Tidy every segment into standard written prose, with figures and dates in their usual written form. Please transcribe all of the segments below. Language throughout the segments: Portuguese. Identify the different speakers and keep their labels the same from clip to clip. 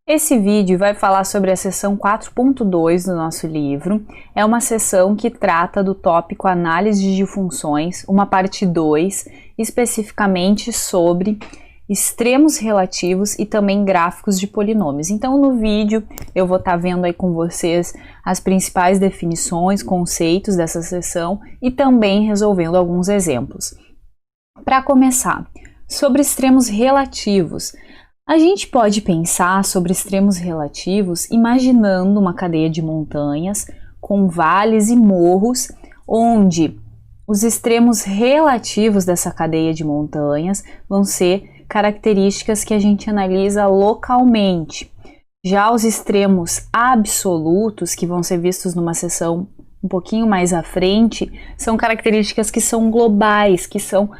Speaker 1: Esse vídeo vai falar sobre a seção 4.2 do nosso livro. É uma seção que trata do tópico análise de funções, uma parte 2, especificamente sobre extremos relativos e também gráficos de polinômios. Então, no vídeo, eu vou estar vendo aí com vocês as principais definições, conceitos dessa seção e também resolvendo alguns exemplos. Para começar, sobre extremos relativos. A gente pode pensar sobre extremos relativos imaginando uma cadeia de montanhas com vales e morros, onde os extremos relativos dessa cadeia de montanhas vão ser características que a gente analisa localmente. Já os extremos absolutos, que vão ser vistos numa seção um pouquinho mais à frente, são características que são globais, que são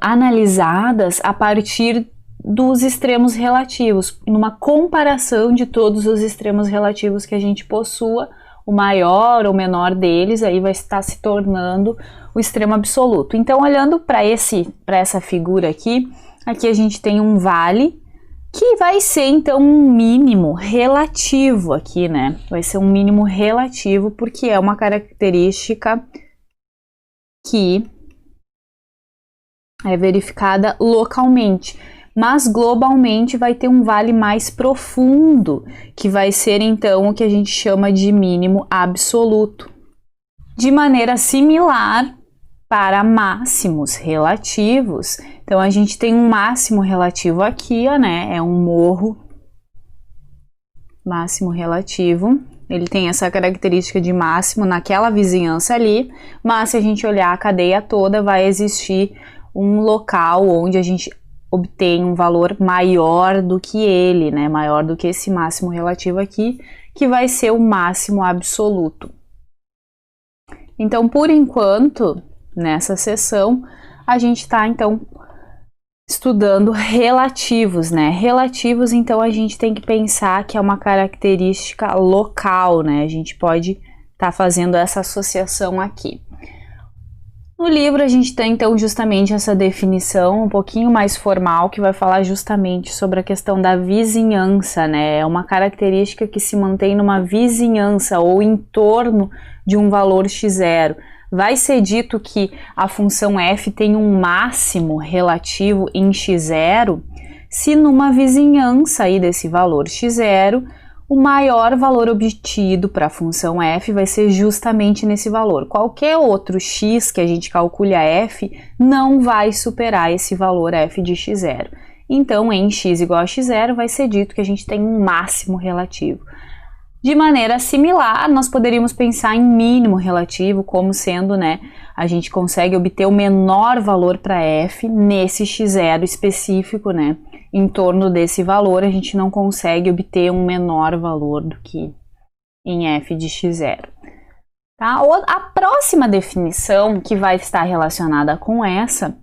Speaker 1: analisadas a partir dos extremos relativos, numa comparação de todos os extremos relativos que a gente possua, o maior ou menor deles aí vai estar se tornando o extremo absoluto. Então, olhando para essa figura aqui a gente tem um vale que vai ser então um mínimo relativo aqui, né? Vai ser um mínimo relativo porque é uma característica que é verificada localmente. Mas globalmente vai ter um vale mais profundo, que vai ser então o que a gente chama de mínimo absoluto. De maneira similar para máximos relativos, então a gente tem um máximo relativo aqui, ó, né? É um morro máximo relativo. Ele tem essa característica de máximo naquela vizinhança ali, mas se a gente olhar a cadeia toda, vai existir um local onde a gente obtém um valor maior do que ele, né? Maior do que esse máximo relativo aqui, que vai ser o máximo absoluto. Então, por enquanto, nessa seção, a gente está, então, estudando relativos, né? Relativos, então, a gente tem que pensar que é uma característica local, né? A gente pode estar fazendo essa associação aqui. No livro a gente tem então justamente essa definição um pouquinho mais formal que vai falar justamente sobre a questão da vizinhança, né? É uma característica que se mantém numa vizinhança ou em torno de um valor x0. Vai ser dito que a função f tem um máximo relativo em x0 se numa vizinhança aí desse valor x0 o maior valor obtido para a função f vai ser justamente nesse valor. Qualquer outro x que a gente calcule a f não vai superar esse valor f de x0. Então, em x igual a x0, vai ser dito que a gente tem um máximo relativo. De maneira similar, nós poderíamos pensar em mínimo relativo, como sendo, né, a gente consegue obter o menor valor para f nesse x0 específico, né? Em torno desse valor, a gente não consegue obter um menor valor do que em f de x0. Tá? A próxima definição que vai estar relacionada com essa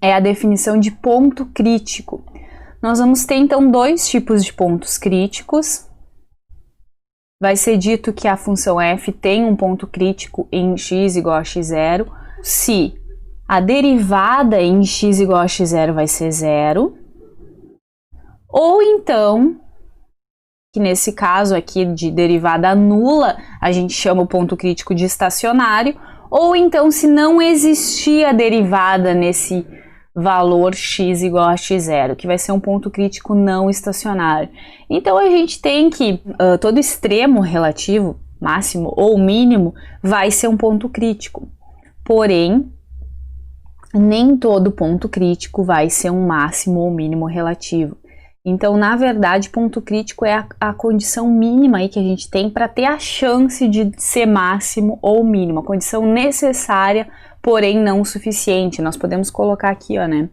Speaker 1: é a definição de ponto crítico. Nós vamos ter, então, dois tipos de pontos críticos. Vai ser dito que a função f tem um ponto crítico em x igual a x0 se a derivada em x igual a x0 vai ser 0, ou então, que nesse caso aqui de derivada nula, a gente chama o ponto crítico de estacionário, ou então se não existir a derivada nesse valor x igual a x0, que vai ser um ponto crítico não estacionário. Então a gente tem que todo extremo relativo, máximo ou mínimo, vai ser um ponto crítico. Porém, nem todo ponto crítico vai ser um máximo ou mínimo relativo. Então, na verdade, ponto crítico é a condição mínima aí que a gente tem para ter a chance de ser máximo ou mínimo, a condição necessária, porém não suficiente. Nós podemos colocar aqui, ó, né?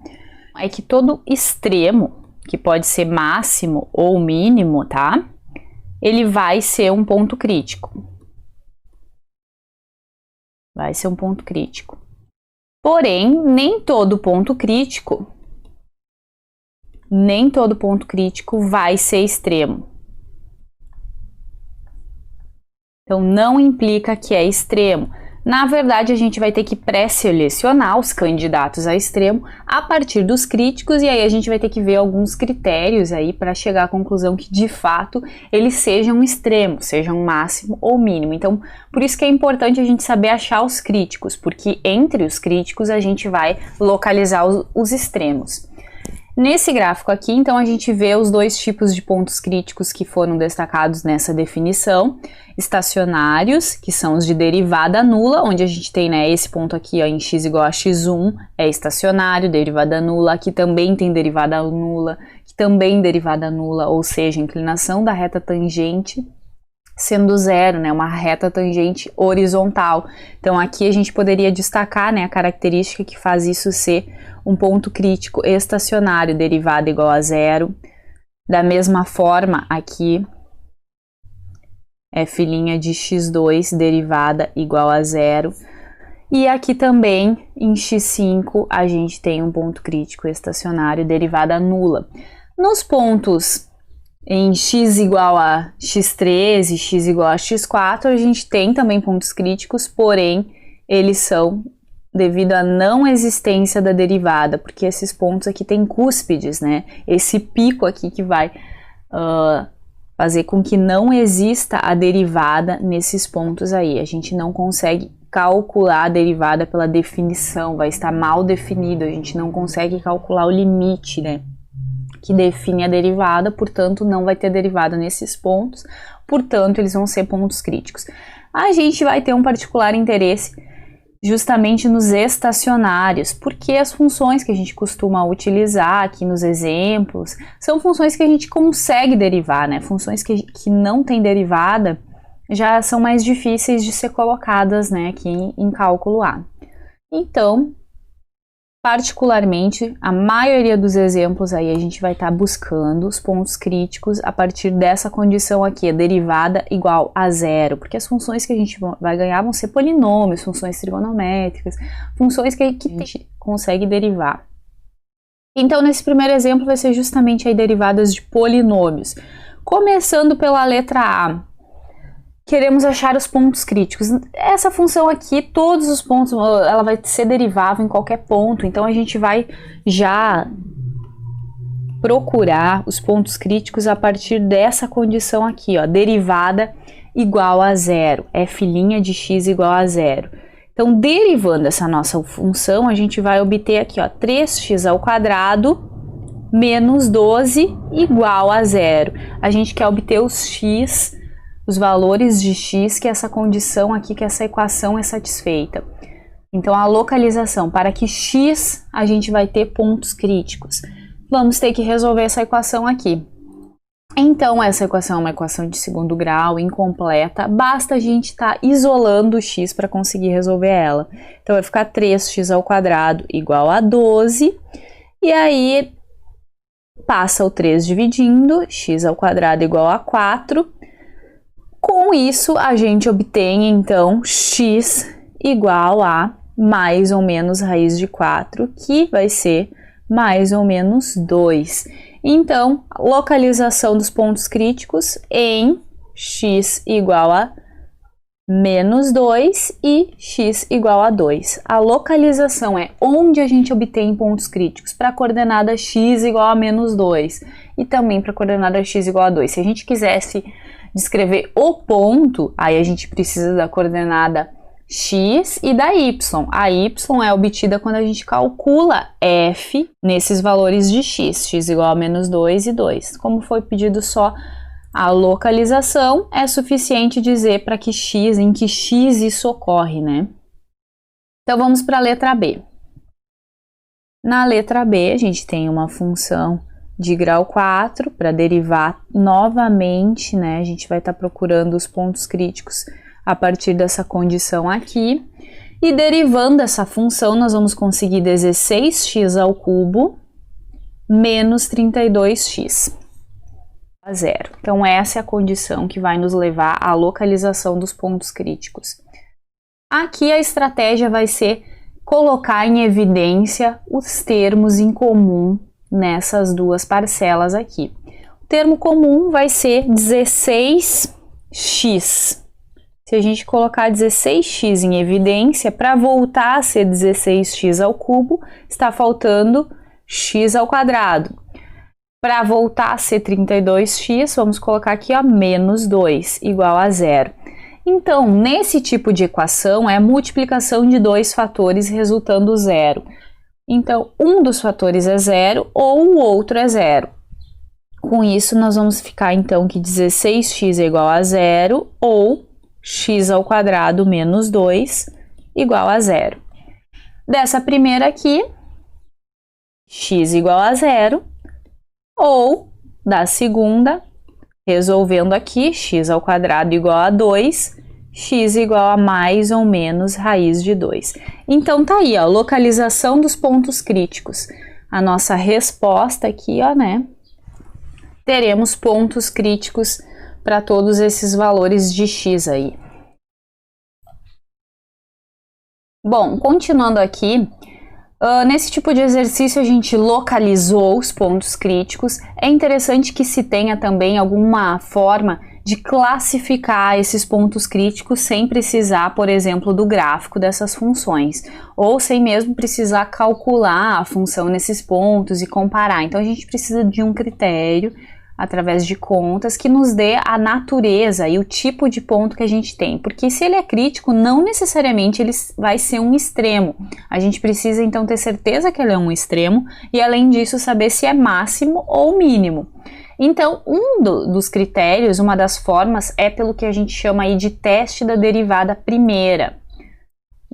Speaker 1: É que todo extremo, que pode ser máximo ou mínimo, tá? Ele vai ser um ponto crítico. Vai ser um ponto crítico. Porém, nem todo ponto crítico vai ser extremo. Então, não implica que é extremo. Na verdade, a gente vai ter que pré-selecionar os candidatos a extremo a partir dos críticos, e aí a gente vai ter que ver alguns critérios aí para chegar à conclusão que, de fato, eles sejam extremos, sejam máximo ou mínimo. Então, por isso que é importante a gente saber achar os críticos, porque entre os críticos a gente vai localizar os extremos. Nesse gráfico aqui, então, a gente vê os dois tipos de pontos críticos que foram destacados nessa definição. Estacionários, que são os de derivada nula, onde a gente tem, né, esse ponto aqui, ó, em x igual a x1, é estacionário, derivada nula. Aqui também tem derivada nula, que também derivada nula, ou seja, inclinação da reta tangente sendo zero, né, uma reta tangente horizontal. Então aqui a gente poderia destacar, né, a característica que faz isso ser um ponto crítico estacionário, derivada igual a zero. Da mesma forma, aqui, f' de x2, derivada igual a zero. E aqui também, em x5, a gente tem um ponto crítico estacionário, derivada nula. Nos pontos em x igual a x3 e x igual a x4, a gente tem também pontos críticos, porém, eles são devido à não existência da derivada, porque esses pontos aqui têm cúspides, né? Esse pico aqui que vai fazer com que não exista a derivada nesses pontos aí. A gente não consegue calcular a derivada pela definição, vai estar mal definido, a gente não consegue calcular o limite, né, que define a derivada, portanto não vai ter derivada nesses pontos, portanto eles vão ser pontos críticos. A gente vai ter um particular interesse justamente nos estacionários, porque as funções que a gente costuma utilizar aqui nos exemplos são funções que a gente consegue derivar, né? Funções que não tem derivada já são mais difíceis de ser colocadas, né, aqui em cálculo A. Então, particularmente, a maioria dos exemplos aí a gente vai estar buscando os pontos críticos a partir dessa condição aqui, a derivada igual a zero, porque as funções que a gente vai ganhar vão ser polinômios, funções trigonométricas, funções que a gente consegue derivar. Então, nesse primeiro exemplo vai ser justamente aí derivadas de polinômios. Começando pela letra A. Queremos achar os pontos críticos. Essa função aqui, todos os pontos, ela vai ser derivável em qualquer ponto, então a gente vai já procurar os pontos críticos a partir dessa condição aqui, ó, derivada igual a zero, f' de x igual a zero. Então, derivando essa nossa função, a gente vai obter aqui, ó, 3x ao quadrado menos 12 igual a zero. A gente quer obter os x, os valores de x, que essa condição aqui, que essa equação é satisfeita. Então, a localização, para que x a gente vai ter pontos críticos. Vamos ter que resolver essa equação aqui. Então, essa equação é uma equação de segundo grau, incompleta, basta a gente estar isolando o x para conseguir resolver ela. Então, vai ficar 3x ao quadrado igual a 12, e aí passa o 3 dividindo, x ao quadrado igual a 4. Com isso, a gente obtém, então, x igual a mais ou menos raiz de 4, que vai ser mais ou menos 2. Então, localização dos pontos críticos em x igual a menos 2 e x igual a 2. A localização é onde a gente obtém pontos críticos para a coordenada x igual a menos 2 e também para a coordenada x igual a 2. Se a gente quisesse descrever o ponto, aí a gente precisa da coordenada x e da y. A y é obtida quando a gente calcula f nesses valores de x igual a menos 2 e 2. Como foi pedido só a localização, é suficiente dizer para que x, em que x isso ocorre, né? Então vamos para a letra B. Na letra B, a gente tem uma função de grau 4, para derivar novamente, né? A gente vai estar procurando os pontos críticos a partir dessa condição aqui. E derivando essa função, nós vamos conseguir 16x ao cubo menos 32x a zero. Então, essa é a condição que vai nos levar à localização dos pontos críticos. Aqui a estratégia vai ser colocar em evidência os termos em comum nessas duas parcelas aqui. O termo comum vai ser 16x. Se Se a gente colocar 16x em evidência, para voltar a ser 16x ao cubo, está faltando x ao quadrado. Para voltar a ser 32x, vamos colocar aqui, ó, menos 2, igual a 0. Então, nesse tipo de equação, é a multiplicação de dois fatores resultando 0. Então, um dos fatores é 0 ou o outro é 0. Com isso, nós vamos ficar, então, que 16x é igual a 0 ou x ao quadrado menos 2 igual a 0. Dessa primeira aqui, x igual a 0, ou da segunda, resolvendo aqui, x ao quadrado igual a 2, x igual a mais ou menos raiz de 2. Então, tá aí, ó, localização dos pontos críticos. A nossa resposta aqui, ó, né? Teremos pontos críticos para todos esses valores de x aí. Bom, continuando aqui, nesse tipo de exercício a gente localizou os pontos críticos. É interessante que se tenha também alguma forma de classificar esses pontos críticos sem precisar, por exemplo, do gráfico dessas funções, ou sem mesmo precisar calcular a função nesses pontos e comparar. Então a gente precisa de um critério através de contas que nos dê a natureza e o tipo de ponto que a gente tem, porque se ele é crítico, não necessariamente ele vai ser um extremo. A gente precisa então ter certeza que ele é um extremo e, além disso, saber se é máximo ou mínimo. Então, dos critérios, uma das formas é pelo que a gente chama aí de teste da derivada primeira.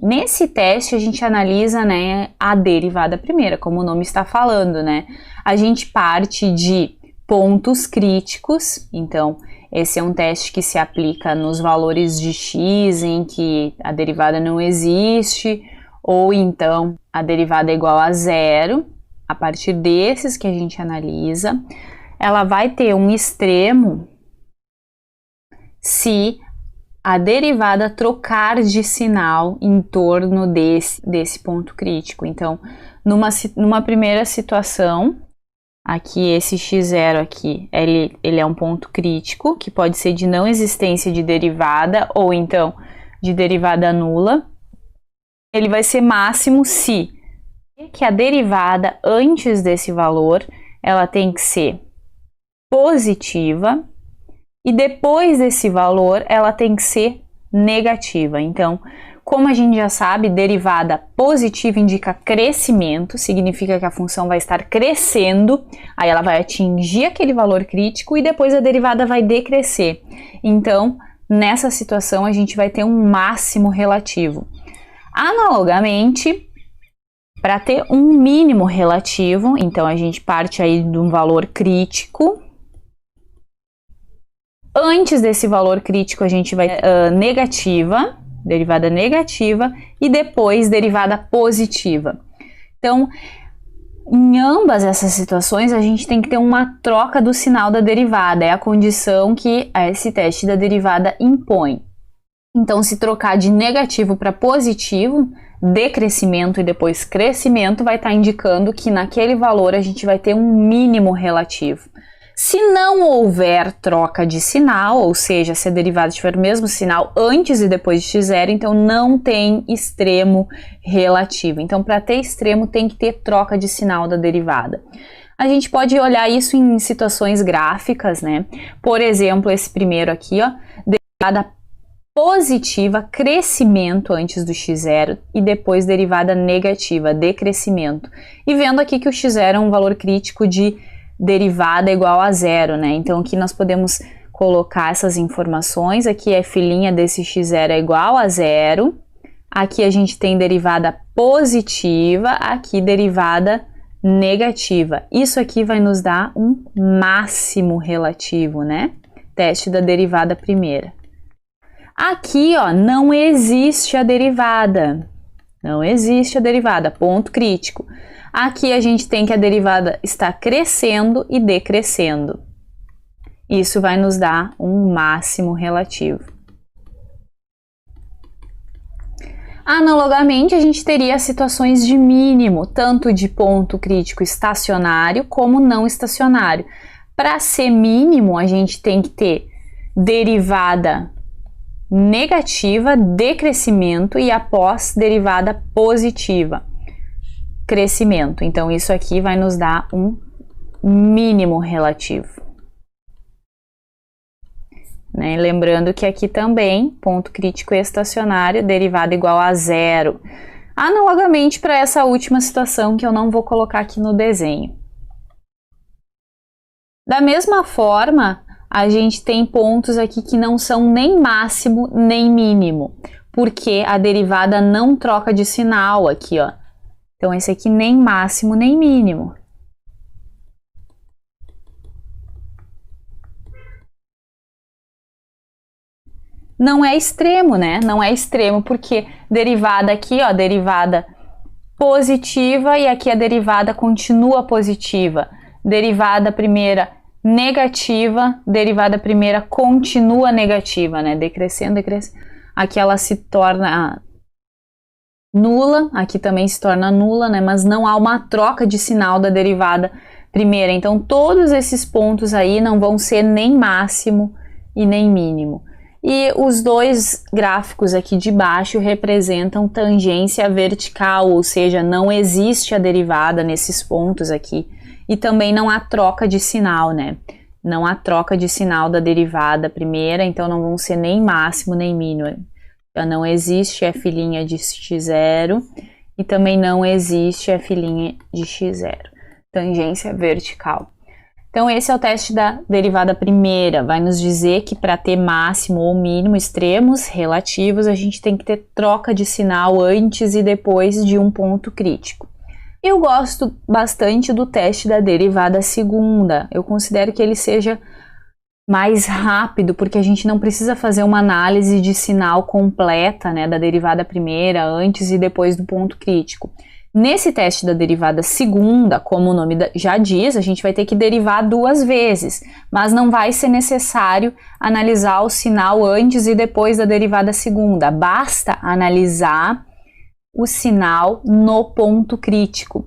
Speaker 1: Nesse teste a gente analisa, né, a derivada primeira, como o nome está falando, né? A gente parte de pontos críticos, então esse é um teste que se aplica nos valores de x em que a derivada não existe, ou então a derivada é igual a 0. A partir desses que a gente analisa, ela vai ter um extremo se a derivada trocar de sinal em torno desse ponto crítico. Então, numa primeira situação, aqui esse x0 aqui, ele é um ponto crítico, que pode ser de não existência de derivada ou então de derivada nula. Ele vai ser máximo se que a derivada antes desse valor, ela tem que ser positiva e depois desse valor ela tem que ser negativa. Então, como a gente já sabe, derivada positiva indica crescimento, significa que a função vai estar crescendo, aí ela vai atingir aquele valor crítico e depois a derivada vai decrescer. Então, nessa situação, a gente vai ter um máximo relativo. Analogamente, para ter um mínimo relativo, então a gente parte aí de um valor crítico. Antes desse valor crítico, a gente vai negativa, derivada negativa, e depois derivada positiva. Então, em ambas essas situações, a gente tem que ter uma troca do sinal da derivada, é a condição que esse teste da derivada impõe. Então, se trocar de negativo para positivo, decrescimento e depois crescimento, vai estar indicando que naquele valor a gente vai ter um mínimo relativo. Se não houver troca de sinal, ou seja, se a derivada tiver o mesmo sinal antes e depois de x0, então não tem extremo relativo. Então, para ter extremo, tem que ter troca de sinal da derivada. A gente pode olhar isso em situações gráficas, né? Por exemplo, esse primeiro aqui, ó, derivada positiva, crescimento antes do x0 e depois derivada negativa, decrescimento. E vendo aqui que o x0 é um valor crítico de derivada igual a 0, né? Então aqui nós podemos colocar essas informações. Aqui a filhinha desse x0 é igual a 0. Aqui a gente tem derivada positiva, aqui derivada negativa. Isso aqui vai nos dar um máximo relativo, né? Teste da derivada primeira. Aqui, ó, não existe a derivada. Não existe a derivada, ponto crítico. Aqui a gente tem que a derivada está crescendo e decrescendo. Isso vai nos dar um máximo relativo. Analogamente, a gente teria situações de mínimo, tanto de ponto crítico estacionário como não estacionário. Para ser mínimo, a gente tem que ter derivada negativa, decrescimento, e após derivada positiva, crescimento. Então, isso aqui vai nos dar um mínimo relativo. Né? Lembrando que aqui também, ponto crítico estacionário, derivada igual a zero. Analogamente para essa última situação que eu não vou colocar aqui no desenho. Da mesma forma, a gente tem pontos aqui que não são nem máximo nem mínimo, porque a derivada não troca de sinal aqui, ó. Então, esse aqui nem máximo nem mínimo. Não é extremo, né? Não é extremo, porque derivada aqui, ó, derivada positiva, e aqui a derivada continua positiva. Derivada primeira negativa, derivada primeira continua negativa, né? Decrescendo, decrescendo. Aqui ela se torna nula, aqui também se torna nula, né? Mas não há uma troca de sinal da derivada primeira. Então, todos esses pontos aí não vão ser nem máximo e nem mínimo. E os dois gráficos aqui de baixo representam tangência vertical, ou seja, não existe a derivada nesses pontos aqui. E também não há troca de sinal, né? Não há troca de sinal da derivada primeira, então não vão ser nem máximo nem mínimo. Então, não existe f' de x0 e também não existe f' de x0. Tangência vertical. Então, esse é o teste da derivada primeira. Vai nos dizer que para ter máximo ou mínimo, extremos relativos, a gente tem que ter troca de sinal antes e depois de um ponto crítico. Eu gosto bastante do teste da derivada segunda. Eu considero que ele seja mais rápido, porque a gente não precisa fazer uma análise de sinal completa, né, da derivada primeira, antes e depois do ponto crítico. Nesse teste da derivada segunda, como o nome já diz, a gente vai ter que derivar duas vezes, mas não vai ser necessário analisar o sinal antes e depois da derivada segunda. Basta analisar o sinal no ponto crítico.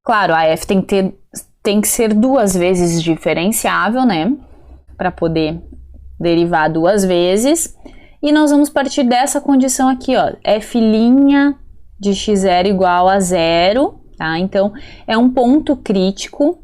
Speaker 1: Claro, a f tem que ser duas vezes diferenciável, né? Para poder derivar duas vezes. E nós vamos partir dessa condição aqui, ó. F' de x0 igual a zero, tá? Então, é um ponto crítico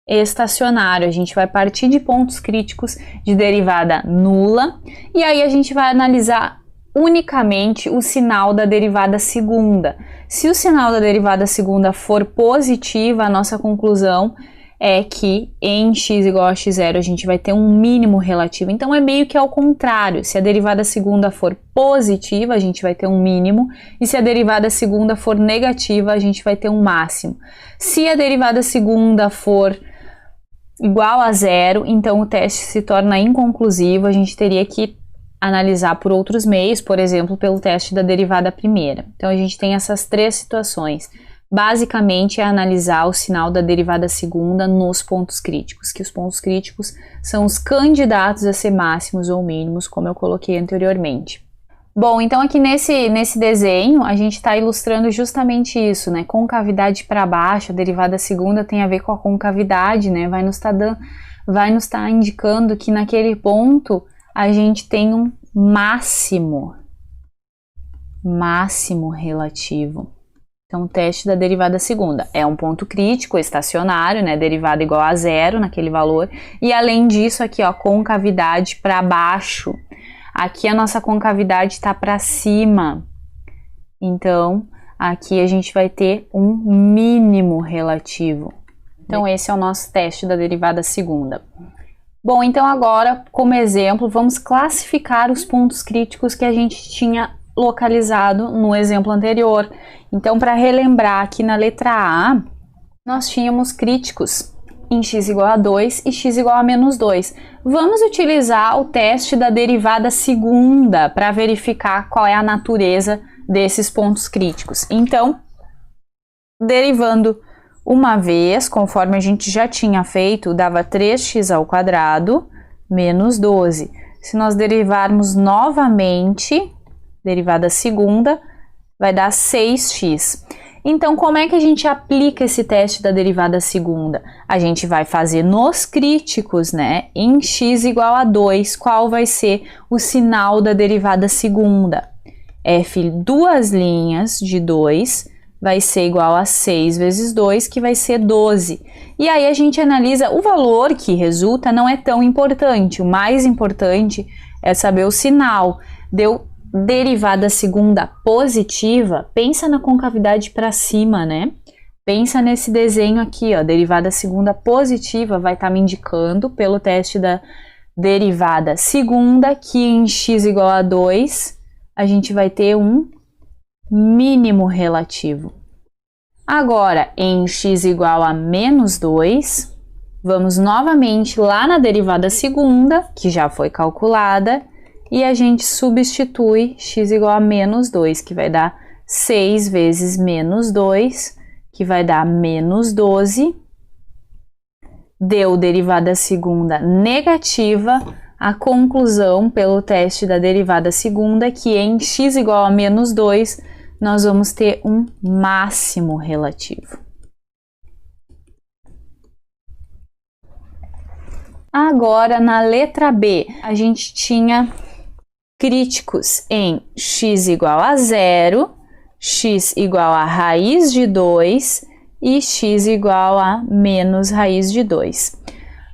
Speaker 1: estacionário. A gente vai partir de pontos críticos de derivada nula. E aí a gente vai analisar unicamente o sinal da derivada segunda. Se o sinal da derivada segunda for positiva, a nossa conclusão é que em x igual a x0 a gente vai ter um mínimo relativo. Então, é meio que ao contrário. Se a derivada segunda for positiva, a gente vai ter um mínimo. E se a derivada segunda for negativa, a gente vai ter um máximo. Se a derivada segunda for igual a zero, então o teste se torna inconclusivo. A gente teria que analisar por outros meios, por exemplo, pelo teste da derivada primeira. Então, a gente tem essas três situações. Basicamente, é analisar o sinal da derivada segunda nos pontos críticos, que os pontos críticos são os candidatos a ser máximos ou mínimos, como eu coloquei anteriormente. Bom, então aqui nesse desenho, a gente está ilustrando justamente isso, né? Concavidade para baixo, a derivada segunda tem a ver com a concavidade, né? Vai nos estar indicando que naquele ponto a gente tem um máximo relativo. Então, o teste da derivada segunda é um ponto crítico estacionário, né? Derivada igual a zero naquele valor. E além disso, aqui, ó, concavidade para baixo. Aqui a nossa concavidade está para cima. Então, aqui a gente vai ter um mínimo relativo. Então, esse é o nosso teste da derivada segunda. Bom, então agora, como exemplo, vamos classificar os pontos críticos que a gente tinha localizado no exemplo anterior. Então, para relembrar, aqui na letra A, nós tínhamos críticos em x igual a 2 e x igual a menos 2. Vamos utilizar o teste da derivada segunda para verificar qual é a natureza desses pontos críticos. Então, derivando uma vez, conforme a gente já tinha feito, dava 3x² menos 12. Se nós derivarmos novamente, derivada segunda, vai dar 6x. Então, como é que a gente aplica esse teste da derivada segunda? A gente vai fazer nos críticos, né? Em x igual a 2, qual vai ser o sinal da derivada segunda? F duas linhas de 2 vai ser igual a 6 vezes 2, que vai ser 12. E aí a gente analisa o valor que resulta, não é tão importante. O mais importante é saber o sinal. Deu derivada segunda positiva, pensa na concavidade para cima, né? Pensa nesse desenho aqui, ó, derivada segunda positiva vai estar me indicando pelo teste da derivada segunda que em x igual a 2 a gente vai ter um mínimo relativo. Agora, em x igual a menos 2, vamos novamente lá na derivada segunda, que já foi calculada, e a gente substitui x igual a menos 2, que vai dar 6 vezes menos 2, que vai dar menos 12. Deu derivada segunda negativa. A conclusão pelo teste da derivada segunda é que em x igual a menos 2, nós vamos ter um máximo relativo. Agora, na letra B, a gente tinha críticos em x igual a 0, x igual a raiz de 2 e x igual a menos raiz de 2.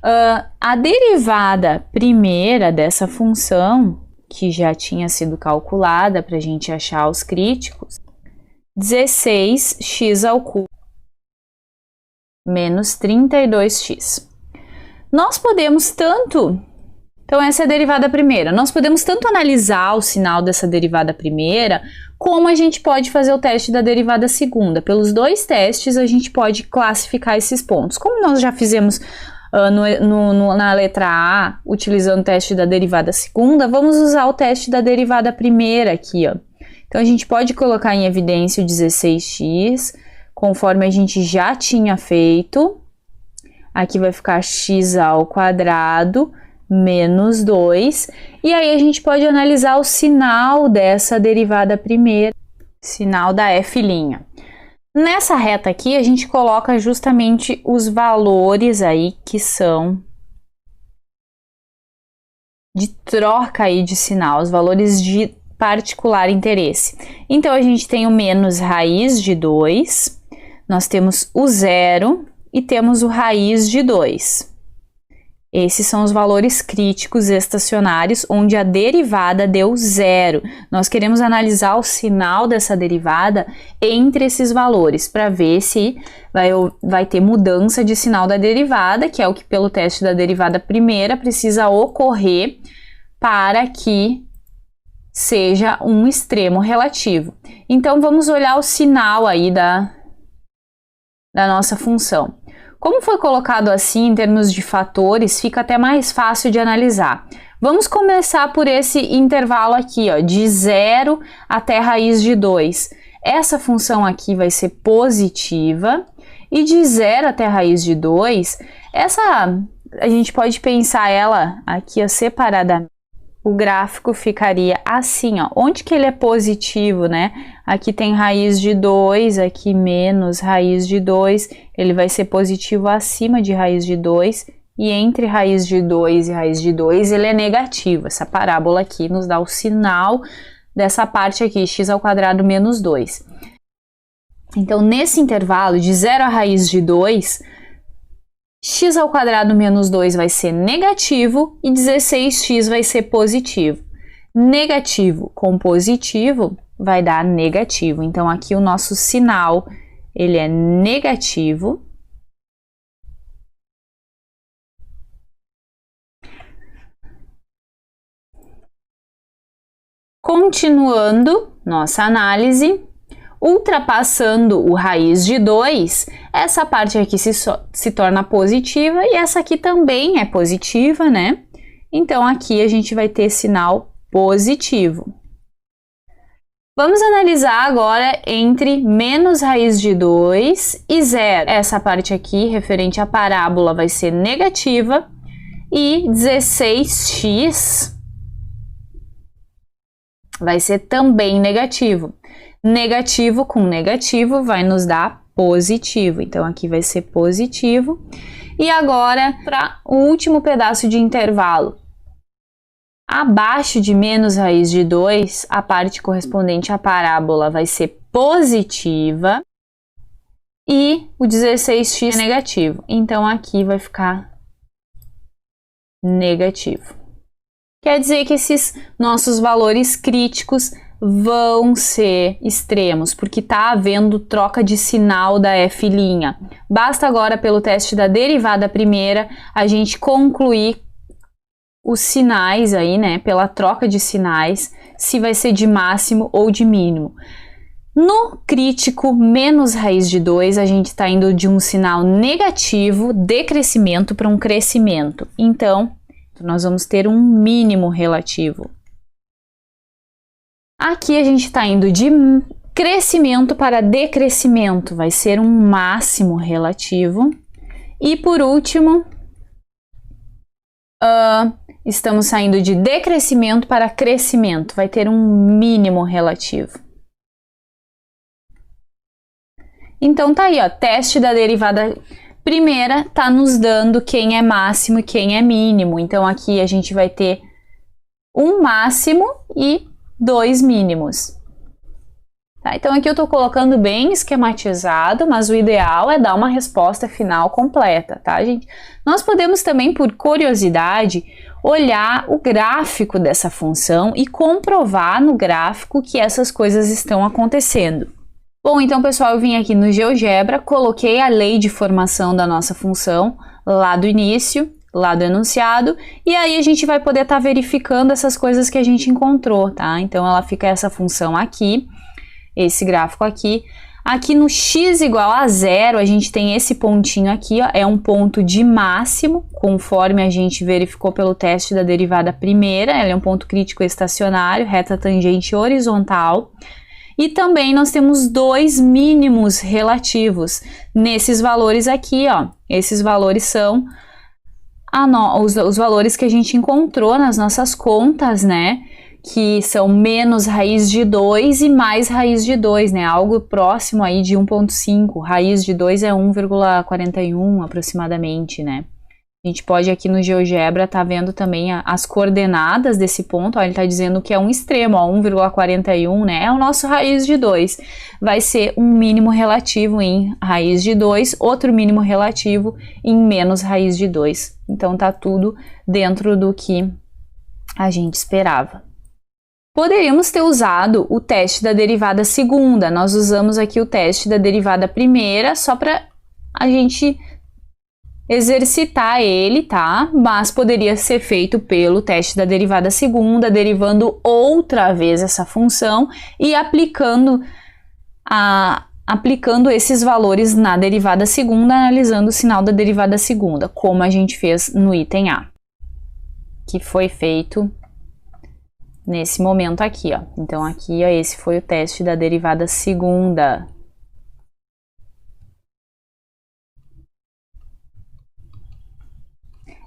Speaker 1: A derivada primeira dessa função, que já tinha sido calculada para a gente achar os críticos, 16x ao cubo menos 32x. Nós podemos tanto... Então, essa é a derivada primeira. Nós podemos tanto analisar o sinal dessa derivada primeira, como a gente pode fazer o teste da derivada segunda. Pelos dois testes, a gente pode classificar esses pontos. Como nós já fizemos na letra A, utilizando o teste da derivada segunda, vamos usar o teste da derivada primeira aqui, ó. Então, a gente pode colocar em evidência o 16x, conforme a gente já tinha feito. Aqui vai ficar x ao quadrado menos 2. E aí, a gente pode analisar o sinal dessa derivada primeira, sinal da f'. Nessa reta aqui, a gente coloca justamente os valores aí que são de troca aí de sinal, os valores de particular interesse. Então, a gente tem o menos raiz de 2, nós temos o 0 e temos o raiz de 2. Esses são os valores críticos estacionários, onde a derivada deu 0. Nós queremos analisar o sinal dessa derivada entre esses valores, para ver se vai ter mudança de sinal da derivada, que é o que pelo teste da derivada primeira precisa ocorrer para que seja um extremo relativo. Então, vamos olhar o sinal aí da nossa função. Como foi colocado assim em termos de fatores, fica até mais fácil de analisar. Vamos começar por esse intervalo aqui, ó, de 0 até raiz de 2. Essa função aqui vai ser positiva, e de 0 até raiz de 2, a gente pode pensar ela aqui, ó, separadamente. O gráfico ficaria assim, ó. Onde que ele é positivo, né? Aqui tem raiz de 2, aqui menos raiz de 2. Ele vai ser positivo acima de raiz de 2. E entre raiz de 2 e raiz de 2, ele é negativo. Essa parábola aqui nos dá o sinal dessa parte aqui, x ao quadrado menos 2. Então, nesse intervalo de 0 a raiz de 2... x ao quadrado menos 2 vai ser negativo e 16x vai ser positivo. Negativo com positivo vai dar negativo. Então, aqui o nosso sinal, ele é negativo. Continuando nossa análise, ultrapassando o raiz de 2, essa parte aqui se torna positiva e essa aqui também é positiva, né? Então, aqui a gente vai ter sinal positivo. Vamos analisar agora entre menos raiz de 2 e 0. Essa parte aqui, referente à parábola, vai ser negativa e 16x vai ser também negativo. Negativo com negativo vai nos dar positivo. Então, aqui vai ser positivo. E agora, para o último pedaço de intervalo. Abaixo de menos raiz de 2, a parte correspondente à parábola vai ser positiva. E o 16x é negativo. Então, aqui vai ficar negativo. Quer dizer que esses nossos valores críticos vão ser extremos, porque está havendo troca de sinal da f'. Basta agora, pelo teste da derivada primeira, a gente concluir os sinais aí, né, pela troca de sinais, se vai ser de máximo ou de mínimo. No crítico menos raiz de 2, a gente está indo de um sinal negativo, decrescimento, para um crescimento. Então, nós vamos ter um mínimo relativo. Aqui a gente está indo de crescimento para decrescimento, vai ser um máximo relativo. E por último, estamos saindo de decrescimento para crescimento, vai ter um mínimo relativo. Então tá aí, ó, teste da derivada primeira tá nos dando quem é máximo e quem é mínimo. Então aqui a gente vai ter um máximo e 2 mínimos. Tá, então aqui eu tô colocando bem esquematizado, mas o ideal é dar uma resposta final completa, tá, gente? Nós podemos também, por curiosidade, olhar o gráfico dessa função e comprovar no gráfico que essas coisas estão acontecendo. Bom, então, pessoal, eu vim aqui no GeoGebra, coloquei a lei de formação da nossa função lá do início, lá do enunciado, e aí a gente vai poder estar verificando essas coisas que a gente encontrou, tá? Então, ela fica essa função aqui, esse gráfico aqui. Aqui no x igual a 0, a gente tem esse pontinho aqui, ó, é um ponto de máximo, conforme a gente verificou pelo teste da derivada primeira, ela é um ponto crítico estacionário, reta tangente horizontal. E também nós temos 2 mínimos relativos nesses valores aqui, ó. Esses valores são os valores que a gente encontrou nas nossas contas, né? Que são menos raiz de 2 e mais raiz de 2, né? Algo próximo aí de 1,5. Raiz de 2 é 1,41 aproximadamente, né? A gente pode aqui no GeoGebra tá vendo também as coordenadas desse ponto, ó, ele tá dizendo que é um extremo, ó, 1,41, né, é o nosso raiz de 2. Vai ser um mínimo relativo em raiz de 2, outro mínimo relativo em menos raiz de 2. Então tá tudo dentro do que a gente esperava. Poderíamos ter usado o teste da derivada segunda, nós usamos aqui o teste da derivada primeira só para a gente exercitar ele, tá? Mas poderia ser feito pelo teste da derivada segunda, derivando outra vez essa função e aplicando esses valores na derivada segunda, analisando o sinal da derivada segunda, como a gente fez no item A, que foi feito nesse momento aqui, ó. Então aqui, ó, esse foi o teste da derivada segunda.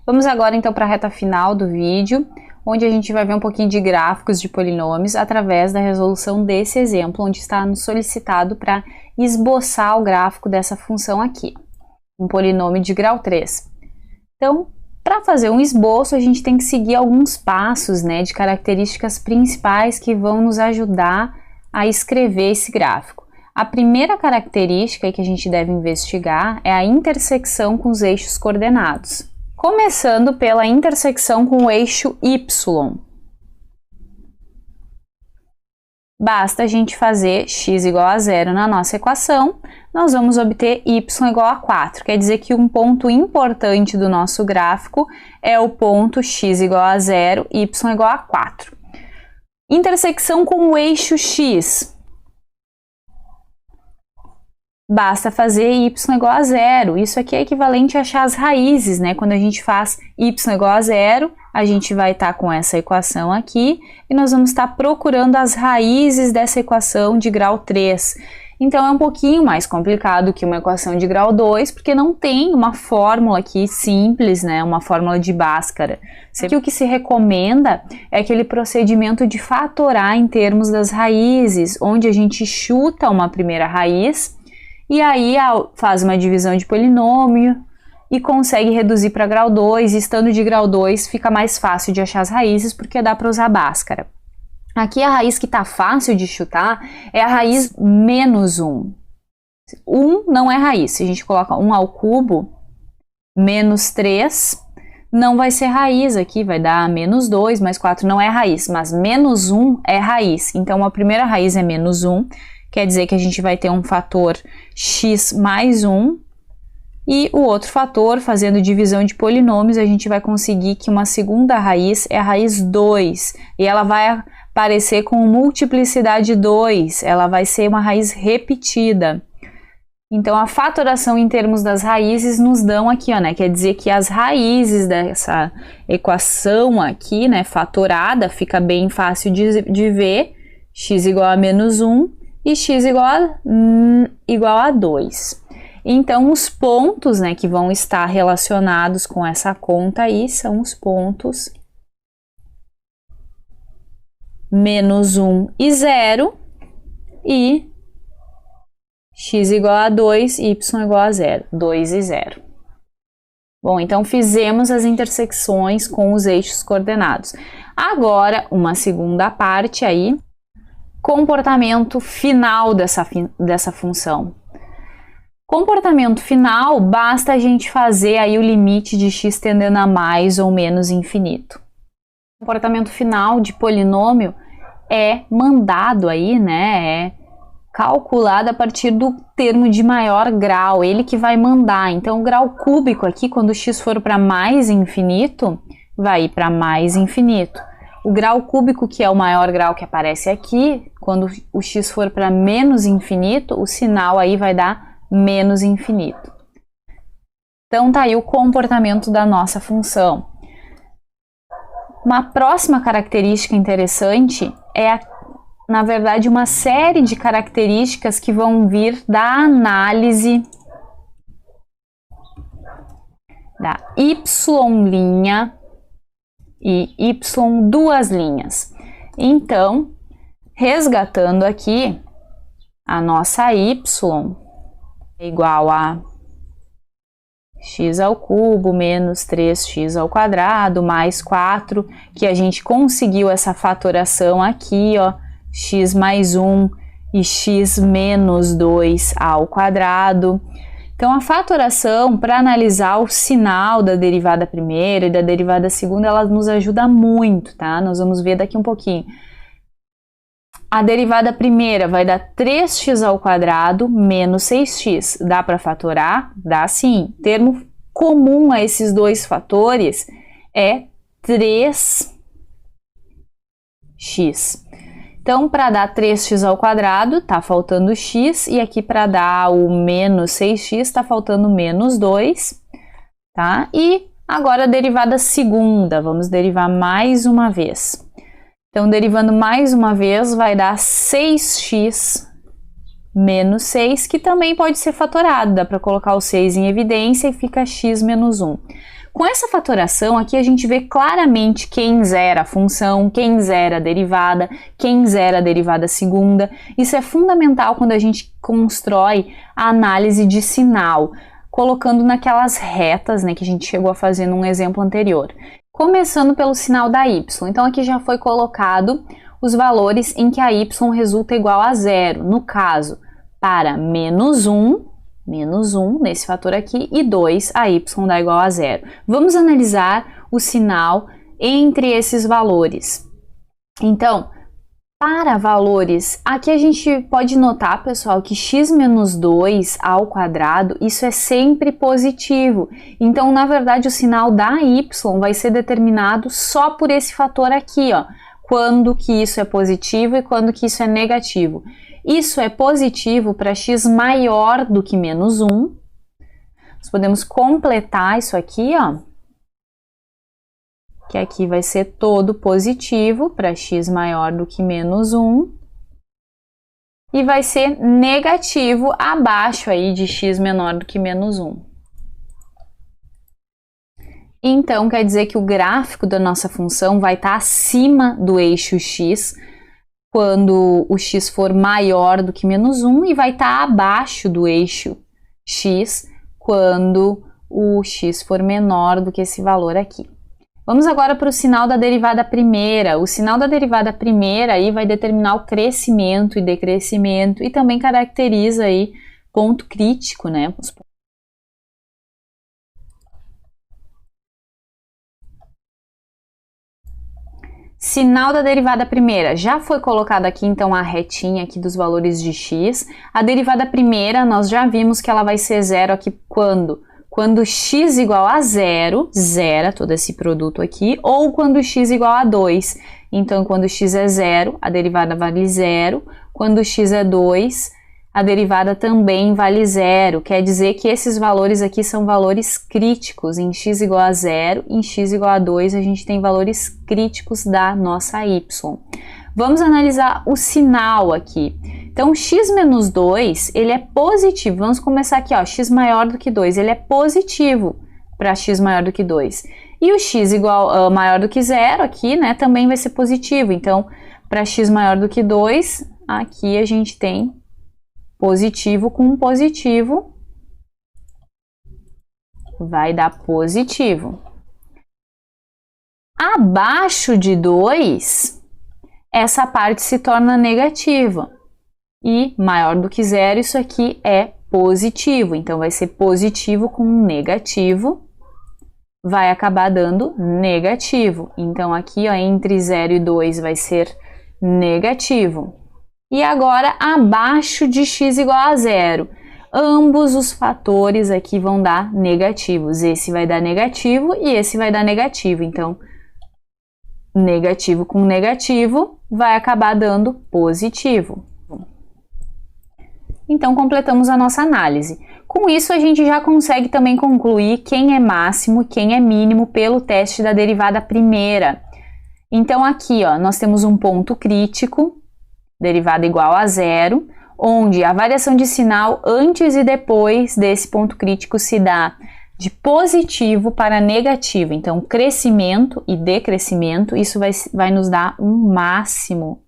Speaker 1: Vamos agora então para a reta final do vídeo, onde a gente vai ver um pouquinho de gráficos de polinômios através da resolução desse exemplo, onde está nos solicitado para esboçar o gráfico dessa função aqui, um polinômio de grau 3. Então, para fazer um esboço, a gente tem que seguir alguns passos, né, de características principais que vão nos ajudar a escrever esse gráfico. A primeira característica que a gente deve investigar é a intersecção com os eixos coordenados. Começando pela intersecção com o eixo Y. Basta a gente fazer x igual a 0 na nossa equação, nós vamos obter y igual a 4. Quer dizer que um ponto importante do nosso gráfico é o ponto x igual a 0, y igual a 4. Intersecção com o eixo x. Basta fazer y igual a 0. Isso aqui é equivalente a achar as raízes, né? Quando a gente faz y igual a 0, a gente vai estar com essa equação aqui e nós vamos estar procurando as raízes dessa equação de grau 3. Então é um pouquinho mais complicado que uma equação de grau 2, porque não tem uma fórmula aqui simples, né? Uma fórmula de Bhaskara. Aqui o que se recomenda é aquele procedimento de fatorar em termos das raízes, onde a gente chuta uma primeira raiz e aí faz uma divisão de polinômio e consegue reduzir para grau 2, e estando de grau 2 fica mais fácil de achar as raízes, porque dá para usar Bhaskara. Aqui a raiz que está fácil de chutar é a raiz menos 1. 1 não é raiz. Se a gente coloca 1 ao cubo, menos 3, não vai ser raiz aqui, vai dar menos 2, mais 4 não é raiz, mas menos 1 é raiz. Então a primeira raiz é menos 1, quer dizer que a gente vai ter um fator x mais 1, e o outro fator, fazendo divisão de polinômios, a gente vai conseguir que uma segunda raiz é a raiz 2, e ela vai aparecer com multiplicidade 2, ela vai ser uma raiz repetida. Então a fatoração em termos das raízes nos dão aqui, ó, né? Quer dizer que as raízes dessa equação aqui, né, fatorada, fica bem fácil de ver, x igual a menos 1 e x igual a 2. Então os pontos, né, que vão estar relacionados com essa conta aí são os pontos menos 1 e 0 e x igual a 2, y igual a 0, 2 e 0. Bom, então fizemos as intersecções com os eixos coordenados. Agora, uma segunda parte aí, comportamento final dessa função. Comportamento final, basta a gente fazer aí o limite de x tendendo a mais ou menos infinito. Comportamento final de polinômio é mandado aí, né, é calculado a partir do termo de maior grau, ele que vai mandar. Então o grau cúbico aqui, quando o x for para mais infinito, vai ir para mais infinito. O grau cúbico, que é o maior grau que aparece aqui, quando o x for para menos infinito, o sinal aí vai dar menos infinito. Então tá aí o comportamento da nossa função. Uma próxima característica interessante é, na verdade, uma série de características que vão vir da análise da y' e y duas linhas. Então, resgatando aqui, a nossa y é igual a x ao cubo menos 3x ao quadrado mais 4, que a gente conseguiu essa fatoração aqui, ó, x mais 1 e x menos 2 ao quadrado. Então, a fatoração, para analisar o sinal da derivada primeira e da derivada segunda, ela nos ajuda muito, tá? Nós vamos ver daqui um pouquinho. A derivada primeira vai dar 3x ao quadrado menos 6x. Dá para fatorar? Dá sim. Termo comum a esses dois fatores é 3x. Então, para dar 3x ao quadrado, tá faltando x, e aqui para dar o menos 6x, tá faltando menos 2, tá? E agora a derivada segunda, vamos derivar mais uma vez. Então, derivando mais uma vez, vai dar 6x menos 6, que também pode ser fatorado. Dá para colocar o 6 em evidência e fica x menos 1. Com essa fatoração, aqui a gente vê claramente quem zera a função, quem zera a derivada, quem zera a derivada segunda. Isso é fundamental quando a gente constrói a análise de sinal, colocando naquelas retas, né, que a gente chegou a fazer num exemplo anterior. Começando pelo sinal da y. Então, aqui já foi colocado os valores em que a y resulta igual a 0. No caso, para menos 1, nesse fator aqui, e 2, a y dá igual a 0. Vamos analisar o sinal entre esses valores. Então, para valores, aqui a gente pode notar, pessoal, que x menos 2 ao quadrado, isso é sempre positivo. Então, na verdade, o sinal da y vai ser determinado só por esse fator aqui, ó. Quando que isso é positivo e quando que isso é negativo. Isso é positivo para x maior do que menos 1. Nós podemos completar isso aqui, ó. Que aqui vai ser todo positivo para x maior do que menos 1. e vai ser negativo abaixo aí de x menor do que menos 1. Então, quer dizer que o gráfico da nossa função vai estar acima do eixo x quando o x for maior do que menos 1 e vai estar abaixo do eixo x quando o x for menor do que esse valor aqui. Vamos agora para o sinal da derivada primeira. O sinal da derivada primeira aí vai determinar o crescimento e decrescimento e também caracteriza aí ponto crítico, né? Sinal da derivada primeira, já foi colocado aqui então a retinha aqui dos valores de x. A derivada primeira, nós já vimos que ela vai ser zero aqui quando? Quando x igual a zero, zera todo esse produto aqui, ou quando x igual a 2. Então, quando x é zero, a derivada vale zero. Quando x é 2, a derivada também vale zero. Quer dizer que esses valores aqui são valores críticos. Em x igual a zero, em x igual a 2, a gente tem valores críticos da nossa y. Vamos analisar o sinal aqui. Então, x menos 2, ele é positivo. Vamos começar aqui, ó, x maior do que 2, ele é positivo para x maior do que 2. E o x igual, maior do que zero aqui, né, também vai ser positivo. Então, para x maior do que 2, aqui a gente tem positivo com positivo, vai dar positivo. Abaixo de 2, essa parte se torna negativa. E maior do que zero, isso aqui é positivo. Então, vai ser positivo com negativo, vai acabar dando negativo. Então, aqui, ó, entre 0 e 2 vai ser negativo. E agora, abaixo de x igual a zero, ambos os fatores aqui vão dar negativos. Esse vai dar negativo e esse vai dar negativo. Então, negativo com negativo vai acabar dando positivo. Então, completamos a nossa análise. Com isso, a gente já consegue também concluir quem é máximo e quem é mínimo pelo teste da derivada primeira. Então, aqui, ó, nós temos um ponto crítico, derivada igual a zero, onde a variação de sinal antes e depois desse ponto crítico se dá de positivo para negativo. Então, crescimento e decrescimento, isso vai nos dar um máximo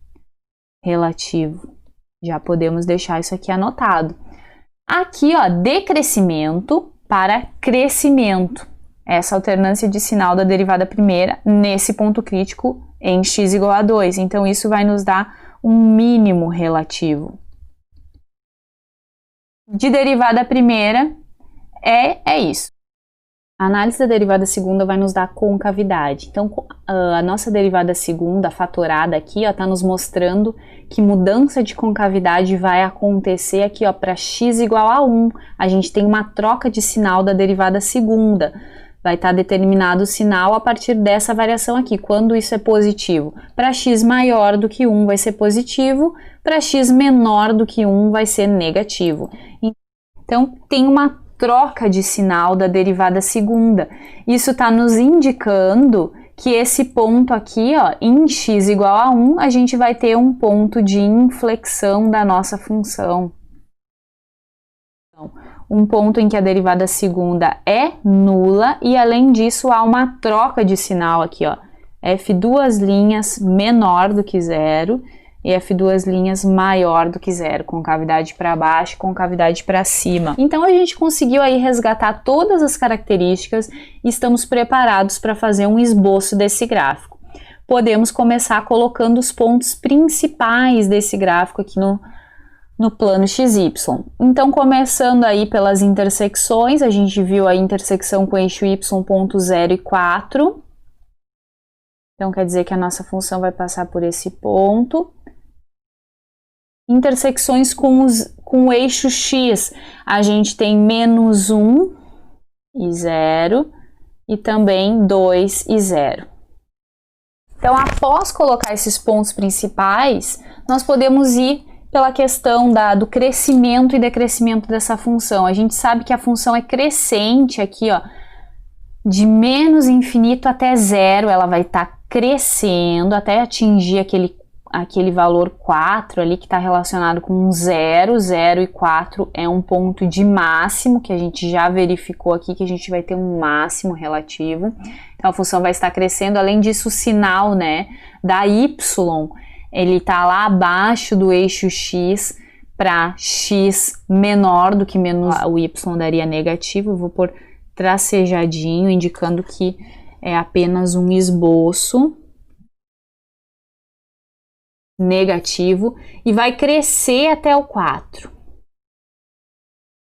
Speaker 1: relativo. Já podemos deixar isso aqui anotado. Aqui, ó, decrescimento para crescimento. Essa alternância de sinal da derivada primeira nesse ponto crítico em x igual a 2. Então, isso vai nos dar um mínimo relativo. De derivada primeira, é isso. A análise da derivada segunda vai nos dar concavidade. Então, a nossa derivada segunda, fatorada aqui, está nos mostrando que mudança de concavidade vai acontecer aqui, para x igual a 1. A gente tem uma troca de sinal da derivada segunda. Vai estar determinado o sinal a partir dessa variação aqui, quando isso é positivo. Para x maior do que 1 vai ser positivo, para x menor do que 1 vai ser negativo. Então, tem uma troca de sinal da derivada segunda. Isso está nos indicando que esse ponto aqui, ó, em x igual a 1, a gente vai ter um ponto de inflexão da nossa função. Então, um ponto em que a derivada segunda é nula e, além disso, há uma troca de sinal aqui, ó, f2' menor do que zero e f2' maior do que zero, concavidade para baixo, concavidade para cima. Então, a gente conseguiu aí resgatar todas as características e estamos preparados para fazer um esboço desse gráfico. Podemos começar colocando os pontos principais desse gráfico aqui no plano XY. Então, começando aí pelas intersecções, a gente viu a intersecção com o eixo y, ponto 0 e 4. Então, quer dizer que a nossa função vai passar por esse ponto. Intersecções com o eixo x, a gente tem menos 1 e 0 e também 2 e 0. Então, após colocar esses pontos principais, nós podemos ir pela questão do crescimento e decrescimento dessa função. A gente sabe que a função é crescente aqui, ó, de menos infinito até zero, ela vai estar crescendo até atingir aquele aquele valor 4 ali que está relacionado com 0, 0 e 4 é um ponto de máximo, que a gente já verificou aqui que a gente vai ter um máximo relativo. Então a função vai estar crescendo. Além disso, o sinal, né, da y, ele está lá abaixo do eixo x para x menor do que menos, o y daria negativo. Eu vou pôr tracejadinho, indicando que é apenas um esboço negativo, e vai crescer até o 4.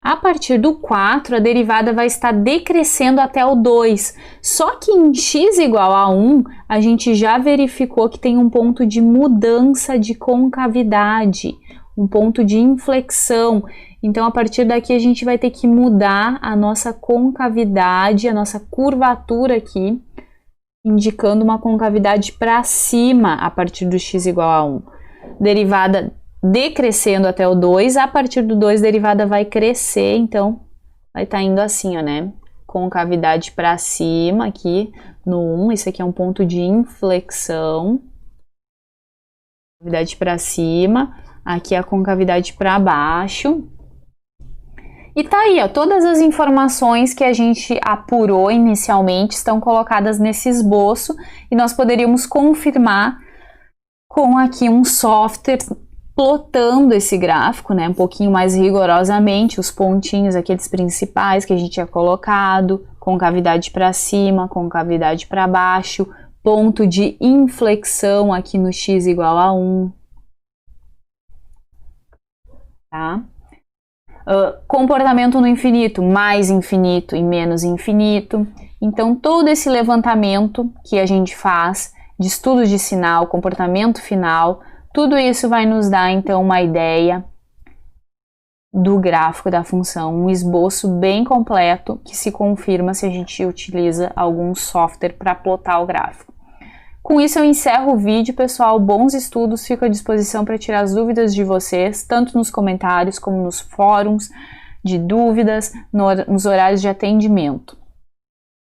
Speaker 1: A partir do 4, a derivada vai estar decrescendo até o 2. Só que em x igual a 1, a gente já verificou que tem um ponto de mudança de concavidade, um ponto de inflexão. Então, a partir daqui, a gente vai ter que mudar a nossa concavidade, a nossa curvatura aqui, indicando uma concavidade para cima a partir do x igual a 1. Derivada decrescendo até o 2, a partir do 2 derivada vai crescer, então vai estar indo assim, ó, né? Concavidade para cima aqui no 1, isso aqui é um ponto de inflexão. Concavidade para cima, aqui a concavidade para baixo. E tá aí, ó, todas as informações que a gente apurou inicialmente estão colocadas nesse esboço e nós poderíamos confirmar com aqui um software plotando esse gráfico, né, um pouquinho mais rigorosamente, os pontinhos, aqueles principais que a gente tinha colocado, concavidade para cima, concavidade para baixo, ponto de inflexão aqui no x igual a 1, tá? Comportamento no infinito, mais infinito e menos infinito. Então, todo esse levantamento que a gente faz de estudos de sinal, comportamento final, tudo isso vai nos dar, então, uma ideia do gráfico da função, um esboço bem completo que se confirma se a gente utiliza algum software para plotar o gráfico. Com isso eu encerro o vídeo, pessoal. Bons estudos, fico à disposição para tirar as dúvidas de vocês, tanto nos comentários como nos fóruns de dúvidas, nos horários de atendimento.